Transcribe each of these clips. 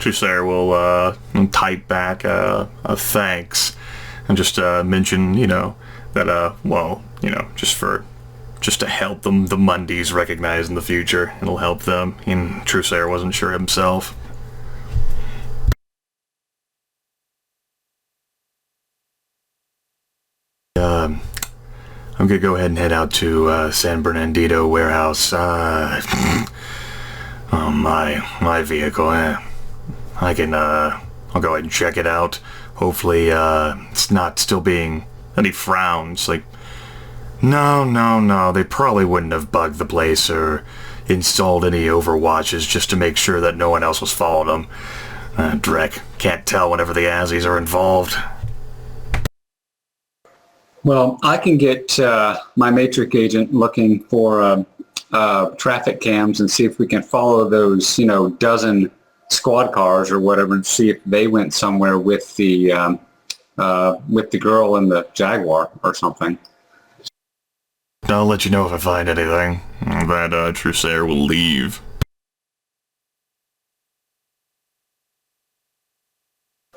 Trusair will type back a thanks and just mention, that, just to help them, the Mundies recognize in the future. It'll help them. And Trusair wasn't sure himself. I'm gonna go ahead and head out to San Bernardino warehouse. My vehicle. I can. I'll go ahead and check it out. Hopefully, it's not still being any frowns. Like, no. They probably wouldn't have bugged the place or installed any overwatches just to make sure that no one else was following them. Drek can't tell whenever the Azzies are involved. Well, I can get my Matrix agent looking for traffic cams and see if we can follow those, dozen squad cars or whatever, and see if they went somewhere with the girl in the Jaguar or something. I'll let you know if I find anything. That Trusair will leave.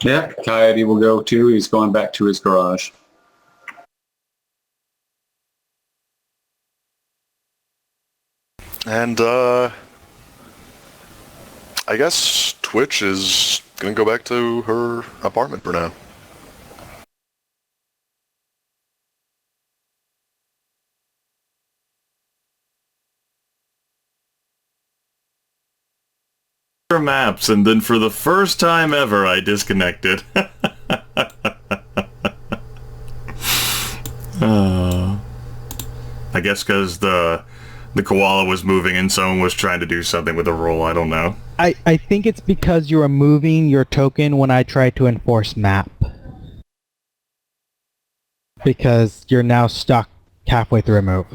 Yeah, Coyote will go too. He's going back to his garage. And, I guess Twitch is gonna go back to her apartment for now. Maps, and then for the first time ever, I disconnected. I guess because the koala was moving and someone was trying to do something with the roll. I don't know. I think it's because you were moving your token when I tried to enforce map. Because you're now stuck halfway through a move.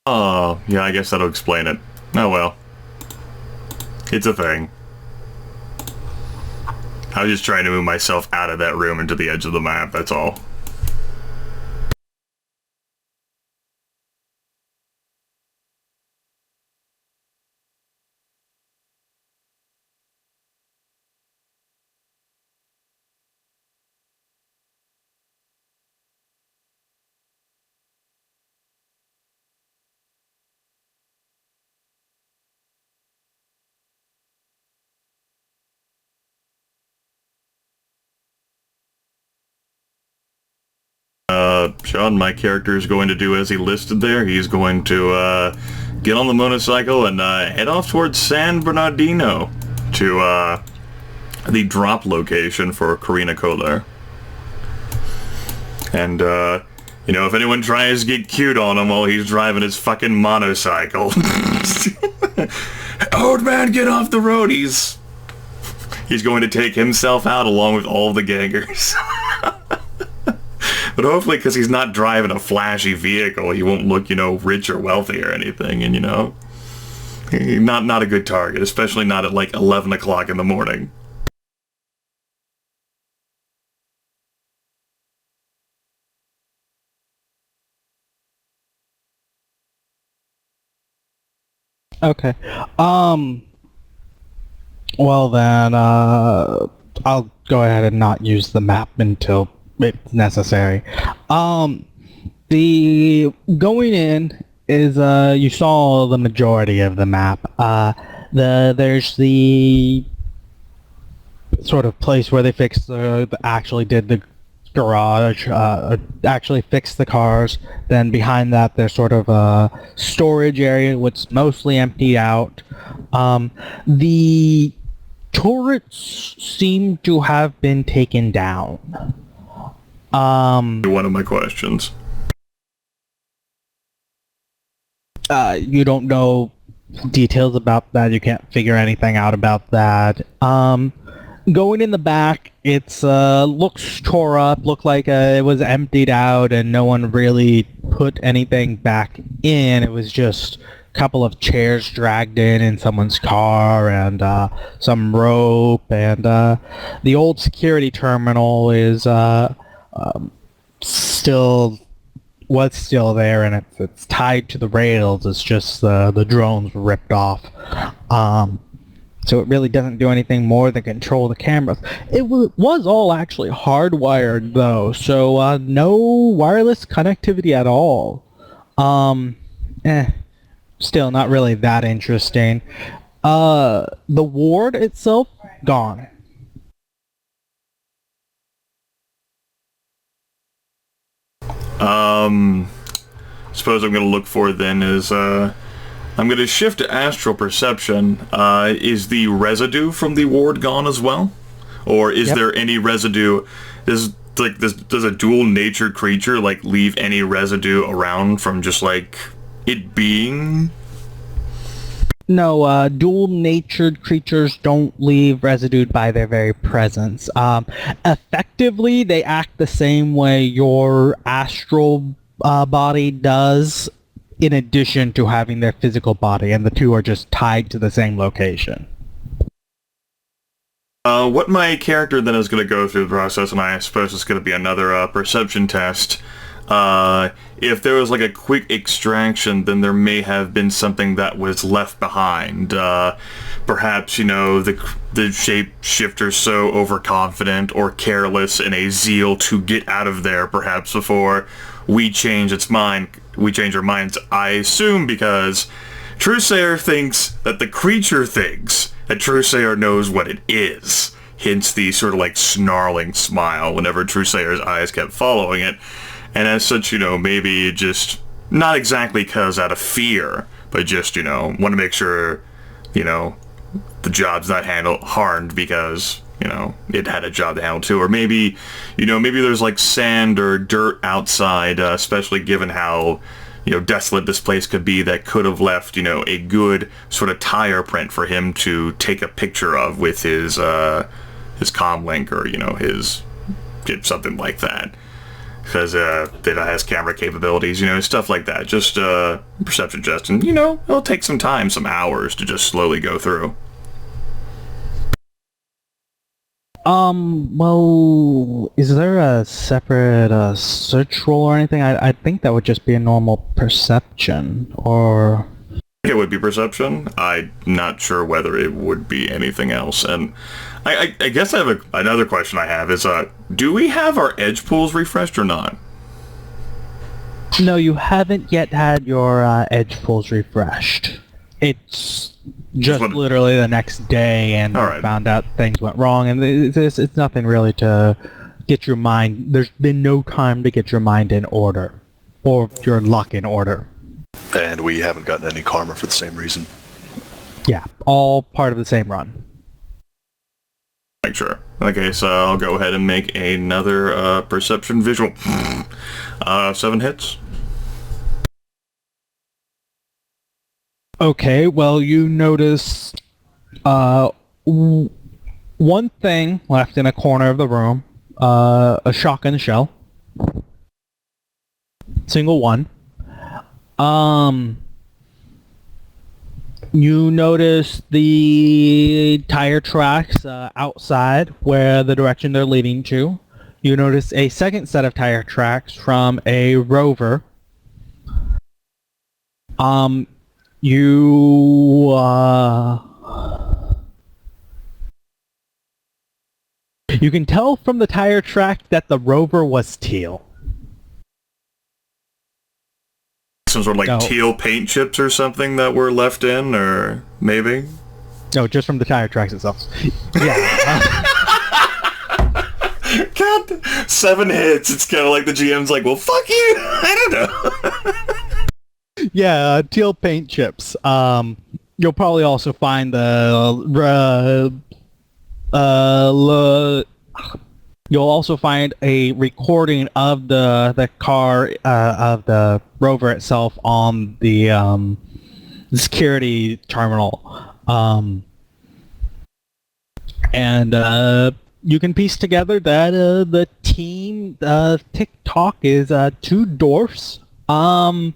Oh, yeah, I guess that'll explain it. Oh well. It's a thing. I was just trying to move myself out of that room into the edge of the map, that's all. Sean, my character is going to do as he listed there. He's going to get on the motorcycle and head off towards San Bernardino to the drop location for Karina Kohler. And, if anyone tries to get cute on him while he's driving his fucking motorcycle. Old man, get off the road! He's going to take himself out along with all the gangers. But hopefully, because he's not driving a flashy vehicle, he won't look, rich or wealthy or anything, and, not a good target, especially not at, 11 o'clock in the morning. Okay. Well then, I'll go ahead and not use the map until it's necessary. The going in is you saw the majority of the map. There's the sort of place where they fixed actually did the garage, actually fixed the cars. Then behind that there's sort of a storage area which mostly emptied out. The turrets seem to have been taken down. One of my questions. You don't know details about that. You can't figure anything out about that. Going in the back, it's looks tore up. Looked like it was emptied out, and no one really put anything back in. It was just a couple of chairs dragged in someone's car, and some rope, and the old security terminal is still was still there, and it's tied to the rails. It's just the drones were ripped off. So it really doesn't do anything more than control the cameras. It was all actually hardwired, though, so no wireless connectivity at all. Still not really that interesting. The ward itself, gone. Suppose I'm going to look for then is, I'm going to shift to astral perception. Is the residue from the ward gone as well? Or is there any residue? Does a dual-natured creature, like, leave any residue around from just, like, it being? No, dual-natured creatures don't leave residue by their very presence. Effectively, they act the same way your astral body does, in addition to having their physical body, and the two are just tied to the same location. What my character then is going to go through the process, and I suppose it's going to be another perception test. If there was like a quick extraction, then there may have been something that was left behind. Perhaps, you know, the shapeshifter's so overconfident or careless in a zeal to get out of there, perhaps before we change its mind. We change our minds, I assume, because Truesayer thinks that the creature thinks that Truesayer knows what it is. Hence the sort of like snarling smile whenever Truesayer's eyes kept following it. And as such, you know, maybe just, not exactly because out of fear, but just, you know, want to make sure, you know, the job's not harmed because, you know, it had a job to handle too. Or maybe, you know, maybe there's like sand or dirt outside, especially given how, you know, desolate this place could be, that could have left, you know, a good sort of tire print for him to take a picture of with his comm link, or, you know, something like that. Because it has camera capabilities, you know, stuff like that. Just perception test, and, you know, it'll take some time, some hours to just slowly go through. Well, is there a separate search roll or anything? I think that would just be a normal perception, or... It would be perception. I'm not sure whether it would be anything else. And I guess I have another question I have is, do we have our edge pools refreshed or not? No, you haven't yet had your edge pools refreshed. It's just literally the next day, and found out things went wrong, and it's nothing really to get your mind... There's been no time to get your mind in order, or your luck in order. And we haven't gotten any karma for the same reason. Yeah, all part of the same run. Make sure. Okay, so I'll go ahead and make another perception visual. 7 hits. Okay, well, you notice one thing left in a corner of the room, a shotgun shell. Single one. You notice the tire tracks outside where the direction they're leading to. You notice a second set of tire tracks from a rover. You can tell from the tire track that the rover was teal. Some sort of like teal paint chips or something that were left in, or maybe? No, just from the tire tracks itself. Yeah. God, 7 hits. It's kind of like the GM's like, well, fuck you. I don't know. Yeah, teal paint chips. You'll probably also find you'll also find a recording of the car of the rover itself on the security terminal, and you can piece together that the team TikTok is 2 dwarfs, one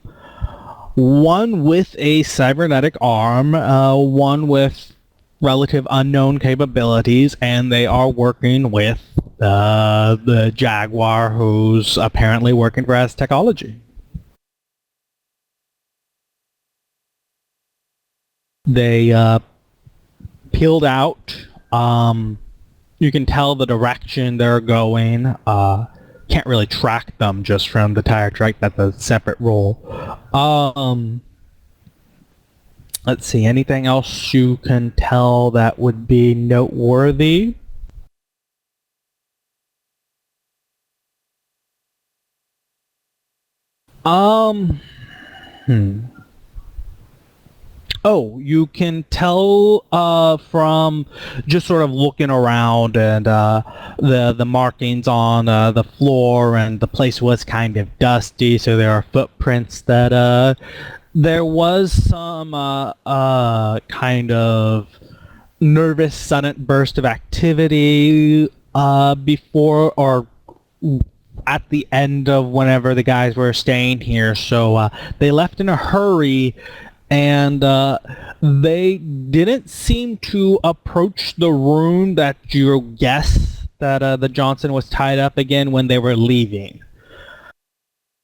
with a cybernetic arm, one with relative unknown capabilities, and they are working with the Jaguar, who's apparently working for Aztechology. They peeled out. You can tell the direction they're going. Can't really track them just from the tire track. That's a separate roll. Let's see. Anything else you can tell that would be noteworthy? Oh, you can tell from just sort of looking around and the markings on the floor, and the place was kind of dusty, so there are footprints that there was some kind of nervous sudden burst of activity before or at the end of whenever the guys were staying here, so they left in a hurry. And they didn't seem to approach the room that you guess that the Johnson was tied up again when they were leaving.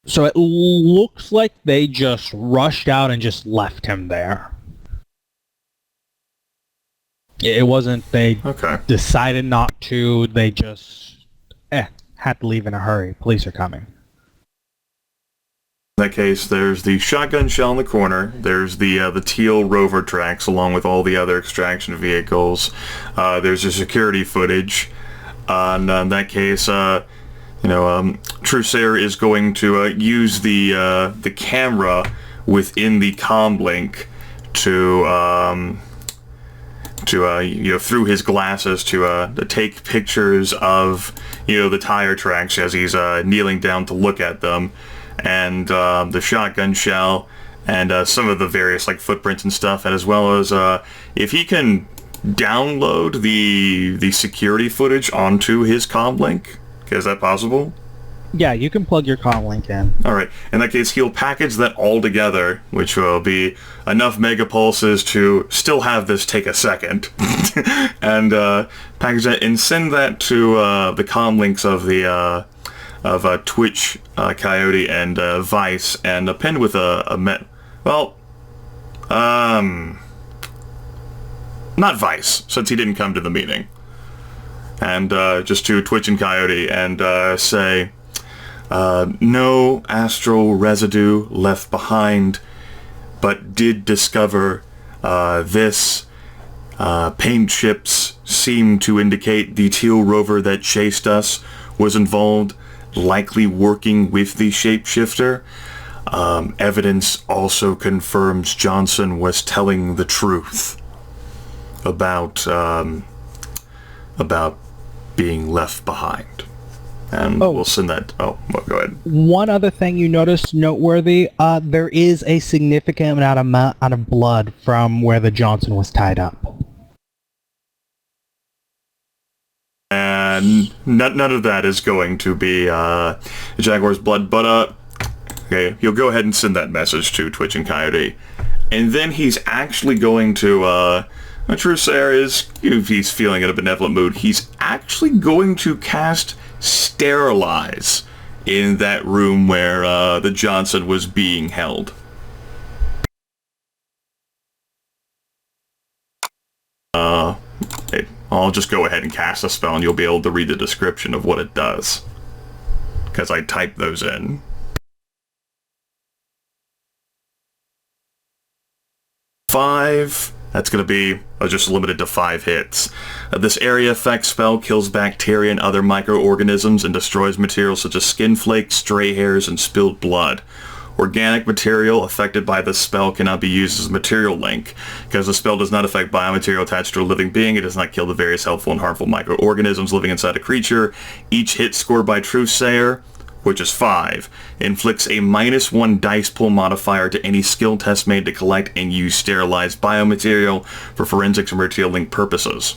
So it looks like they just rushed out and just left him there. It wasn't they decided not to, they just had to leave in a hurry. Police are coming. In that case, there's the shotgun shell in the corner. There's the teal rover tracks along with all the other extraction vehicles. There's the security footage. And in that case, Trusair is going to use the camera within the comm link to through his glasses to take pictures of the tire tracks as he's kneeling down to look at them. And the shotgun shell, and some of the various footprints and stuff, and as well as if he can download the security footage onto his comm link. Is that possible? Yeah, you can plug your comm link in. All right. In that case, he'll package that all together, which will be enough megapulses to still have this take a second, and package that and send that to the comm links of the Twitch, Coyote, and Vice, and append with not Vice, since he didn't come to the meeting, and just to Twitch and Coyote, and say, no astral residue left behind, but did discover this. Paint chips seem to indicate the teal rover that chased us was involved, likely working with the shapeshifter. Evidence also confirms Johnson was telling the truth about being left behind. And we'll send that. Go ahead. One other thing you noticed noteworthy, there is a significant amount of blood from where the Johnson was tied up. And none of that is going to be Jaguar's blood, but okay, he'll go ahead and send that message to Twitch and Coyote, and then he's actually going to Trusair is, if he's feeling in a benevolent mood, he's actually going to cast Sterilize in that room where the Johnson was being held. I'll just go ahead and cast a spell and you'll be able to read the description of what it does, because I typed those in. Five. That's going to be just limited to 5 hits. This area effect spell kills bacteria and other microorganisms and destroys materials such as skin flakes, stray hairs, and spilled blood. Organic material affected by this spell cannot be used as a material link. Because the spell does not affect biomaterial attached to a living being, it does not kill the various helpful and harmful microorganisms living inside a creature. Each hit scored by Trusair, which is 5, inflicts a -1 dice pool modifier to any skill test made to collect and use sterilized biomaterial for forensics and material link purposes.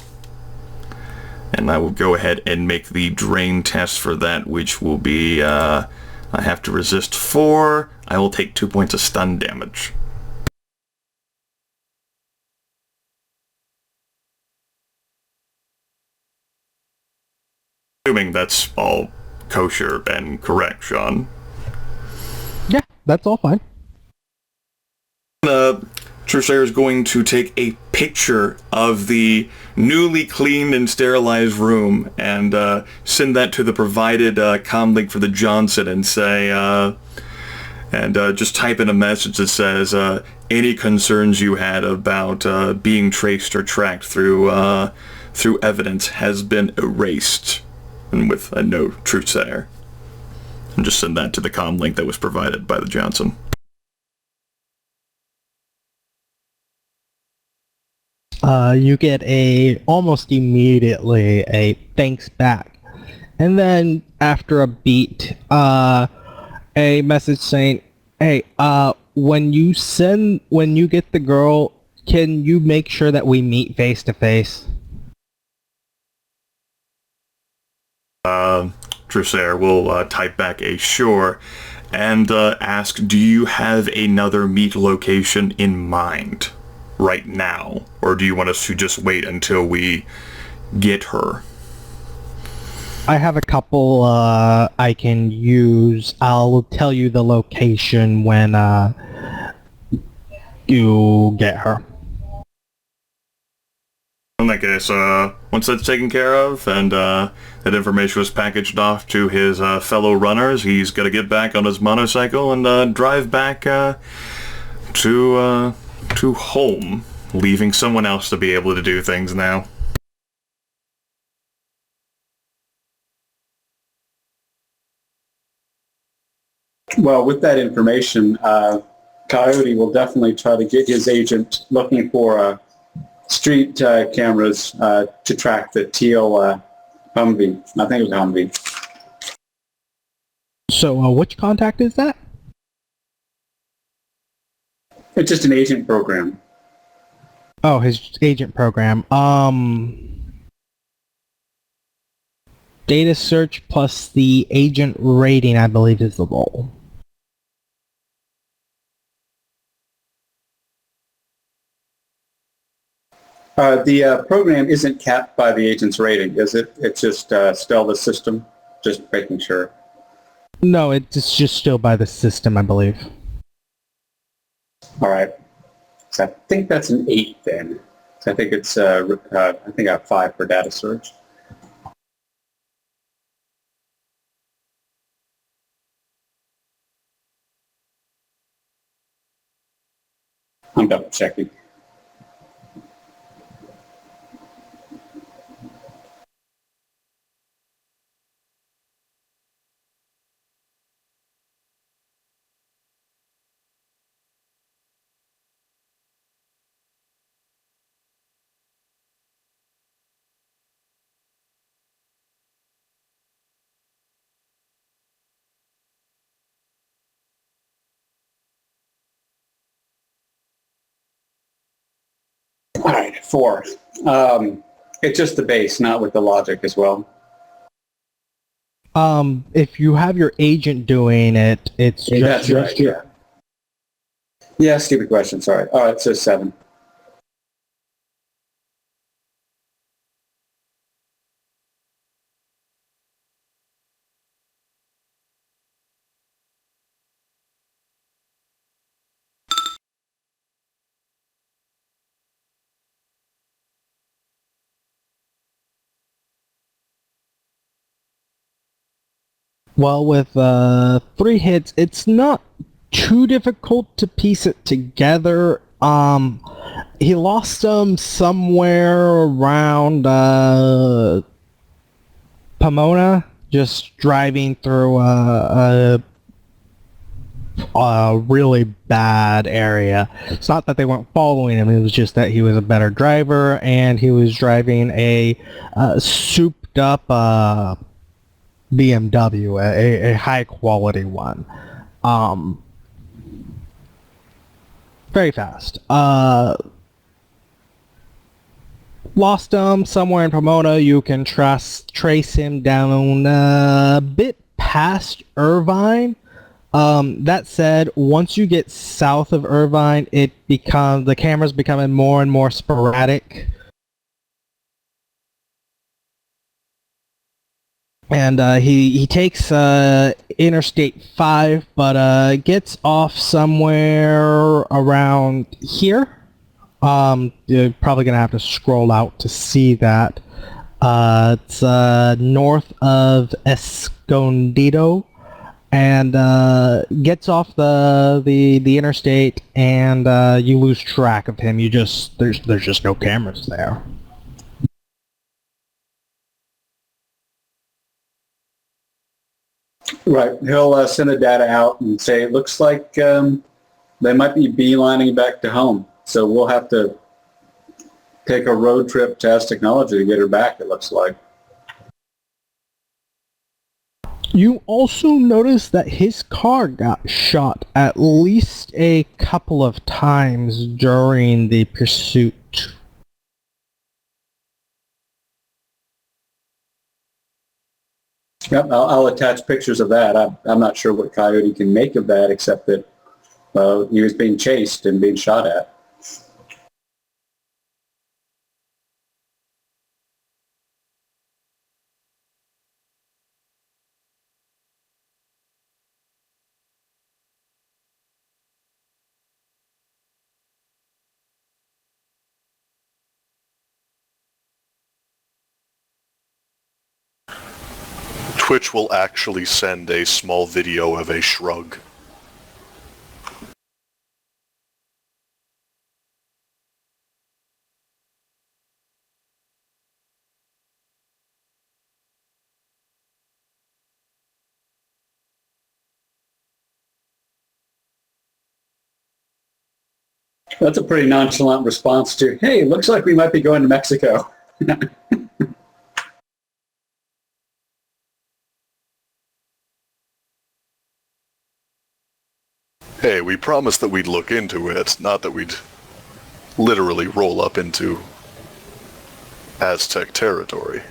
And I will go ahead and make the drain test for that, which will be, I have to resist 4. I will take 2 points of stun damage. Assuming that's all kosher and correct, Sean. Yeah, that's all fine. Truesayer is going to take a picture of the newly cleaned and sterilized room and send that to the provided comm link for the Johnson and say, just type in a message that says, any concerns you had about being traced or tracked through evidence has been erased, and with a note, Truesayer. And just send that to the comm link that was provided by the Johnson. You get almost immediately a thanks back. And then after a beat, a message saying, hey, when you get the girl, can you make sure that we meet face to face? Truesayer will type back a sure and ask, do you have another meet location in mind right now? Or do you want us to just wait until we get her? I have a couple I can use. I'll tell you the location when you get her. In that case, once that's taken care of and that information was packaged off to his fellow runners, he's got to get back on his motorcycle and drive back to home, leaving someone else to be able to do things now. Well, with that information, Coyote will definitely try to get his agent looking for street cameras to track the teal Humvee. I think it was a Humvee. So, which contact is that? It's just an agent program. Oh, his agent program. Data search plus the agent rating, I believe, is the role. The program isn't capped by the agent's rating, is it? It's just still the system? Just making sure. No, it's just still by the system, I believe. All right. So I think that's an 8 then. So I think it's, I think I have 5 for data search. I'm double checking. All right, 4. It's just the base, not with the logic as well. If you have your agent doing it, it's Yeah, that's right, yeah. Yeah, stupid question, sorry. All right, so 7. Well, with 3 hits, it's not too difficult to piece it together. He lost them somewhere around Pomona, just driving through a really bad area. It's not that they weren't following him, it was just that he was a better driver, and he was driving a souped up BMW, a high quality one. Very fast. Lost him somewhere in Pomona. You can trace him down a bit past Irvine. That said, once you get south of Irvine, the camera's becoming more and more sporadic. And he takes Interstate 5, but gets off somewhere around here. You're probably gonna have to scroll out to see that. It's north of Escondido, and gets off the interstate, and you lose track of him. There's just no cameras there. Right. He'll send the data out and say, it looks like they might be beelining back to home. So we'll have to take a road trip test technology to get her back, it looks like. You also notice that his car got shot at least a couple of times during the pursuit. Yep, I'll attach pictures of that. I'm not sure what Coyote can make of that, except that he was being chased and being shot at. Twitch will actually send a small video of a shrug. That's a pretty nonchalant response to, hey, looks like we might be going to Mexico. Hey, we promised that we'd look into it, not that we'd literally roll up into Aztec territory.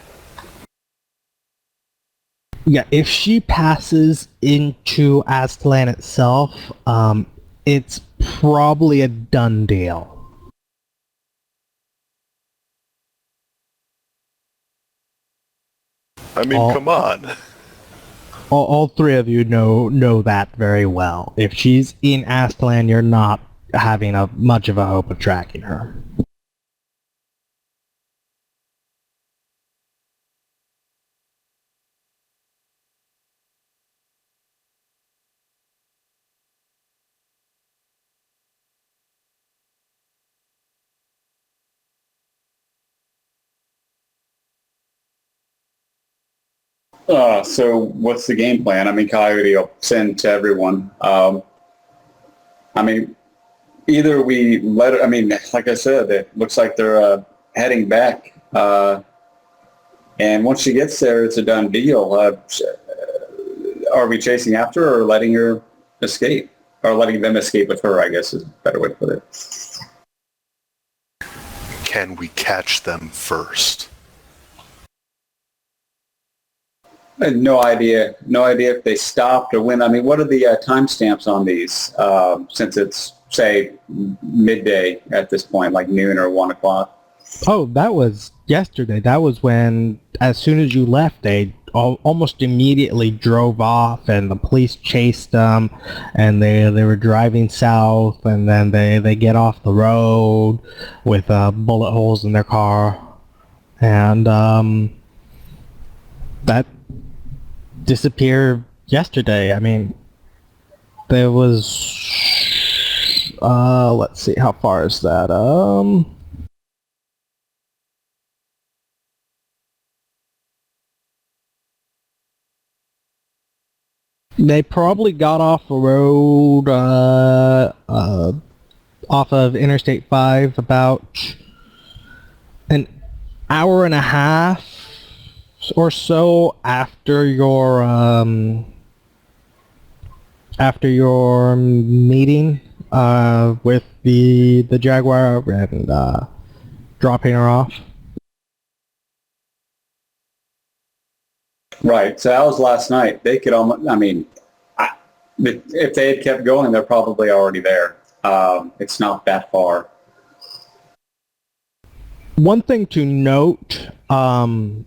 Yeah, if she passes into Aztlan itself, it's probably a done deal. I mean, come on. All three of you know that very well. If she's in Aztlan, you're not having much of a hope of tracking her. So what's the game plan? I mean, Coyote will send to everyone. I mean, either we let it, I mean, like I said, it looks like they're heading back. And once she gets there, it's a done deal. Are we chasing after her or letting her escape? Or letting them escape with her, I guess is a better way to put it. Can we catch them first? I had no idea if they stopped or when. I mean, what are the timestamps on these? Since it's, say, midday at this point, like noon or 1 o'clock. Oh, that was yesterday. That was when, as soon as you left, they almost immediately drove off, and the police chased them, and they were driving south, and then they get off the road with bullet holes in their car, and that disappeared yesterday. I mean, there was let's see, how far is that? They probably got off the road off of Interstate 5 about an hour and a half or so after your meeting with the Jaguar and dropping her off. Right. So that was last night. They could almost, I mean, if they had kept going, they're probably already there. It's not that far. One thing to note, and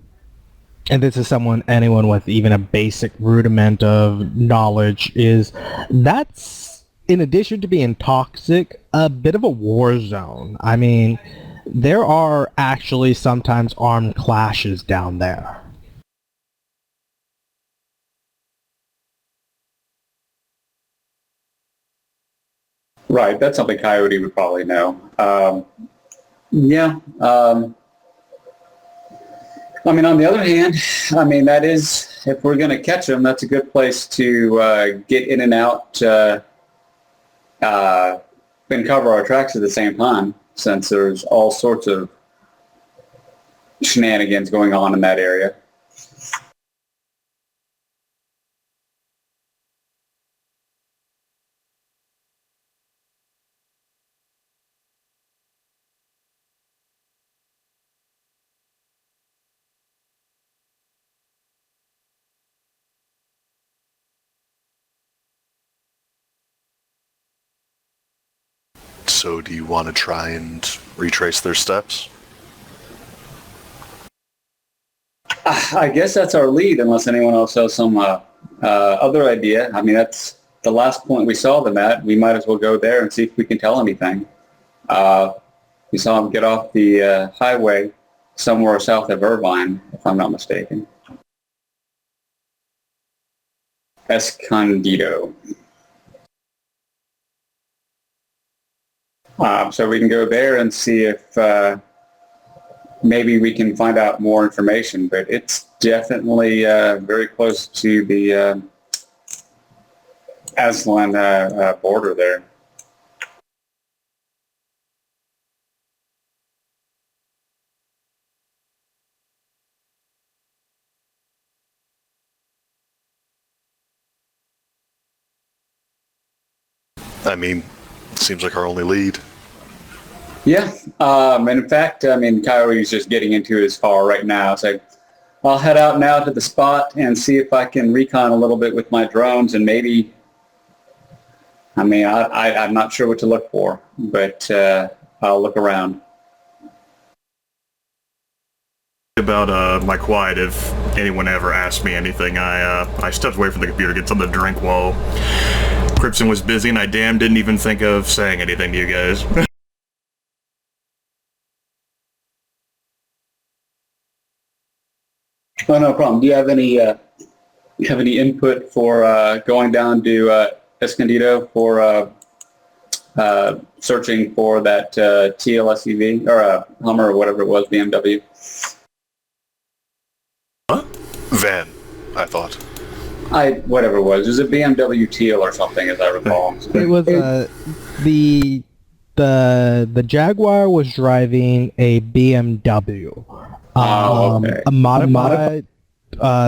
this is anyone with even a basic rudiment of knowledge, is that's in addition to being toxic, a bit of a war zone. I mean, there are actually sometimes armed clashes down there. Right, that's something Coyote would probably know. Yeah. I mean, on the other hand, I mean, that is, if we're going to catch them, that's a good place to get in and out and cover our tracks at the same time, since there's all sorts of shenanigans going on in that area. So do you want to try and retrace their steps? I guess that's our lead, unless anyone else has some other idea. I mean, that's the last point we saw them at. We might as well go there and see if we can tell anything. We saw them get off the highway somewhere south of Irvine, if I'm not mistaken. Escondido. So we can go there and see if maybe we can find out more information, but it's definitely very close to the Aslan border there. I mean, seems like our only lead. Yeah, and in fact, I mean, Coyote's just getting into his car right now, so I'll head out now to the spot and see if I can recon a little bit with my drones, and maybe, I mean, I'm not sure what to look for, but I'll look around. About my quiet, if anyone ever asked me anything, I stepped away from the computer to get something to drink while Crimson was busy, and I damn didn't even think of saying anything to you guys. Oh, no problem. Do you have any input for going down to Escondido for searching for that TL SUV or Hummer or whatever it was, BMW? Huh? Van, I thought. Whatever it was. It was a BMW teal or something, as I recall. It was the Jaguar was driving a BMW. Okay. A modified,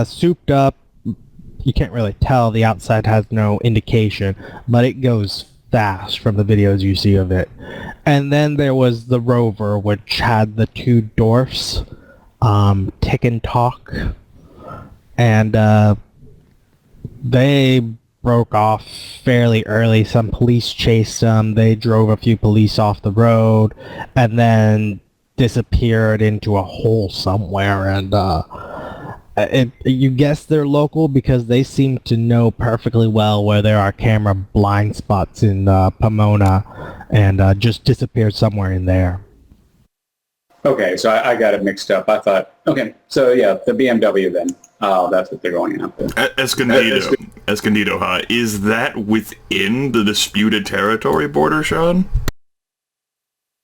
souped up. You can't really tell. The outside has no indication, but it goes fast from the videos you see of it. And then there was the Rover, which had the two dwarfs, Tick and Talk, and they broke off fairly early. Some police chased them. They drove a few police off the road, and then disappeared into a hole somewhere. And you guess they're local because they seem to know perfectly well where there are camera blind spots in Pomona, and just disappeared somewhere in there. Okay, so I got it mixed up. I thought, okay, so yeah, the BMW then. Oh, that's what they're going after. Escondido, huh? Is that within the disputed territory border, Sean?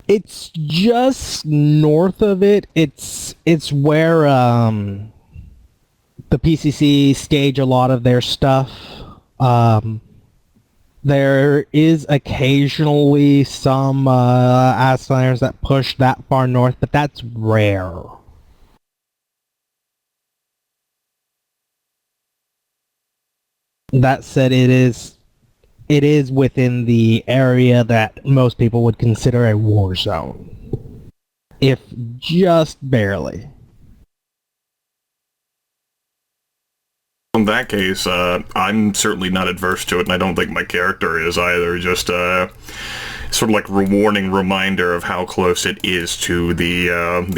It's just north of it. It's where the PCC stage a lot of their stuff. There is occasionally some Aslaners that push that far north, but that's rare. That said, it is within the area that most people would consider a war zone, if just barely. In that case, I'm certainly not adverse to it, and I don't think my character is either. Just sort of like a warning reminder of how close it is to the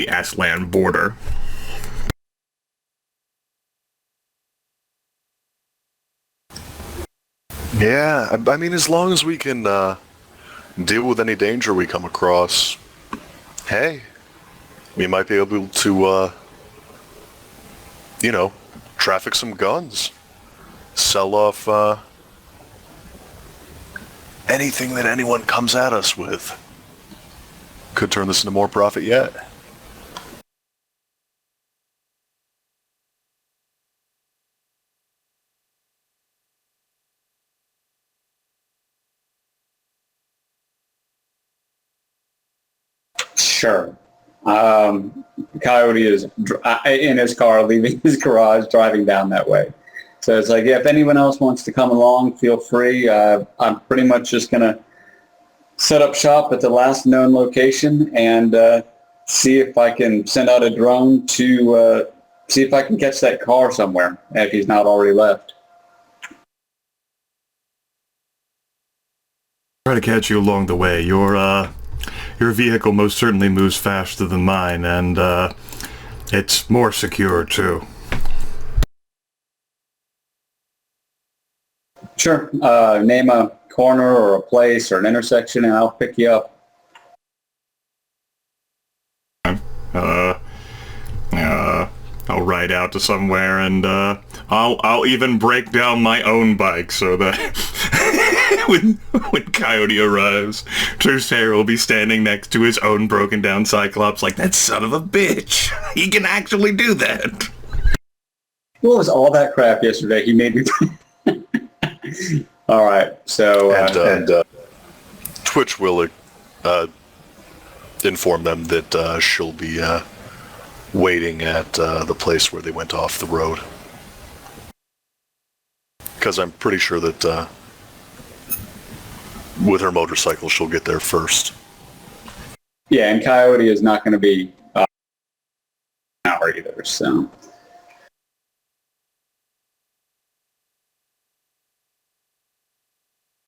Aslan border. Yeah, I mean, as long as we can deal with any danger we come across, hey, we might be able to, traffic some guns, sell off anything that anyone comes at us with. Could turn this into more profit yet. Sure. Coyote is in his car, leaving his garage, driving down that way. So it's like, yeah, if anyone else wants to come along, feel free. I'm pretty much just going to set up shop at the last known location and see if I can send out a drone to see if I can catch that car somewhere, if he's not already left. Try to catch you along the way. Your vehicle most certainly moves faster than mine, and it's more secure too. Sure. Name a corner or a place or an intersection, and I'll pick you up. I'll ride out to somewhere, and I'll even break down my own bike so that when Coyote arrives, Trusair will be standing next to his own broken down Cyclops like, that son of a bitch! He can actually do that! What was all that crap yesterday? He made me... All right, so... Twitch will inform them that she'll be waiting at the place where they went off the road. Because I'm pretty sure that with her motorcycle, she'll get there first. Yeah, and Coyote is not going to be an hour either, so...